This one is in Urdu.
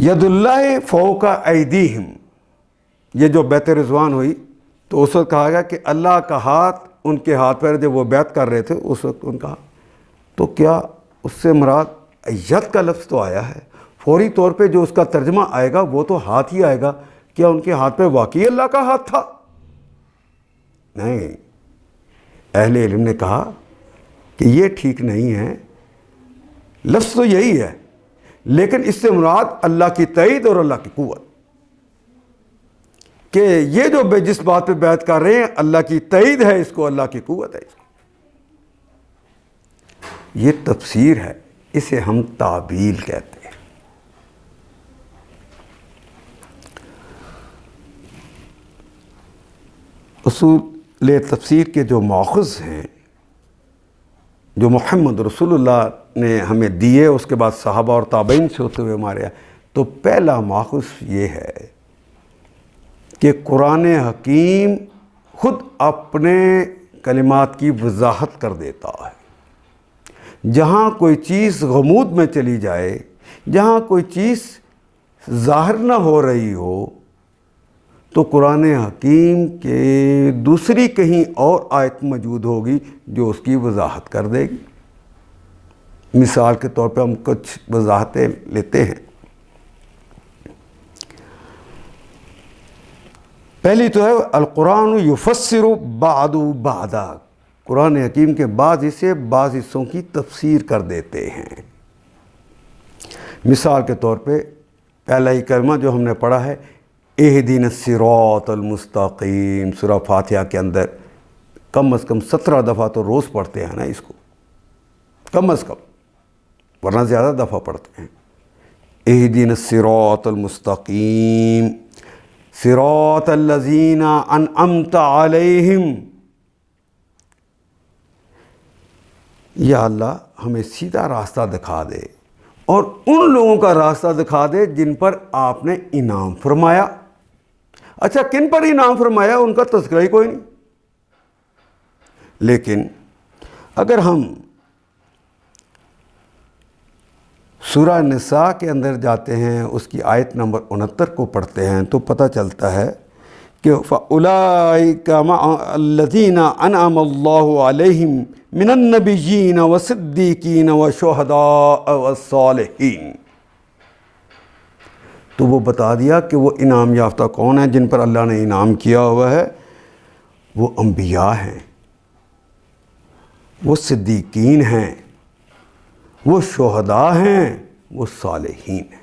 ید اللہ فوق ایدیہم، یہ جو بیعت رضوان ہوئی تو اس وقت کہا گیا کہ اللہ کا ہاتھ ان کے ہاتھ پر، جب وہ بیعت کر رہے تھے اس وقت ان کا، تو کیا اس سے مراد ید کا لفظ تو آیا ہے، فوری طور پہ جو اس کا ترجمہ آئے گا وہ تو ہاتھ ہی آئے گا، کیا ان کے ہاتھ پہ واقعی اللہ کا ہاتھ تھا؟ نہیں، اہل علم نے کہا کہ یہ ٹھیک نہیں ہے، لفظ تو یہی ہے لیکن اس سے مراد اللہ کی تائید اور اللہ کی قوت، کہ یہ جو جس بات پہ بیعت کر رہے ہیں اللہ کی تائید ہے اس کو، اللہ کی قوت ہے اس کو۔ یہ تفسیر ہے، اسے ہم تعبیل کہتے ہیں۔ اصول تفسیر کے جو ماخذ ہیں جو محمد رسول اللہ نے ہمیں دیے، اس کے بعد صحابہ اور تابعین سے ہوتے ہوئے ہمارے، تو پہلا ماخذ یہ ہے کہ قرآن حکیم خود اپنے کلمات کی وضاحت کر دیتا ہے۔ جہاں کوئی چیز غموض میں چلی جائے، جہاں کوئی چیز ظاہر نہ ہو رہی ہو، تو قرآن حکیم کے دوسری کہیں اور آیت موجود ہوگی جو اس کی وضاحت کر دے گی۔ مثال کے طور پہ ہم کچھ وضاحتیں لیتے ہیں۔ پہلی تو ہے القرآن یفسر بعض بعضا، قرآن حکیم کے بعض حصے بعض حصوں کی تفسیر کر دیتے ہیں۔ مثال کے طور پہ پہلا ہی کلمہ جو ہم نے پڑھا ہے اہدنا الصراط المستقیم، سورہ فاتحہ کے اندر کم از کم 17 دفعہ تو روز پڑھتے ہیں نا اس کو، کم از کم، ورنہ زیادہ دفعہ پڑھتے ہیں۔ اہدنا الصراط المستقیم صراط الذین انعمت علیہم، یا اللہ ہمیں سیدھا راستہ دکھا دے اور ان لوگوں کا راستہ دکھا دے جن پر آپ نے انعام فرمایا۔ اچھا، کن پر انعام فرمایا ان کا تذکرہ ہی کوئی نہیں۔ لیکن اگر ہم سورہ نساء کے اندر جاتے ہیں، اس کی آیت نمبر 69 کو پڑھتے ہیں تو پتہ چلتا ہے کہ فَأُولَئِكَ مَعَ الَّذِينَ أَنْعَمَ اللَّهُ عَلَيْهِمْ مِنَ النَّبِيِّينَ وَالصِّدِّيقِينَ وَالشُّهَدَاءِ وَالصَّالِحِينَ، تو وہ بتا دیا کہ وہ انعام یافتہ کون ہیں جن پر اللہ نے انعام کیا ہوا ہے، وہ انبیاء ہیں، وہ صدیقین ہیں، وہ شہداء ہیں، وہ صالحین ہیں۔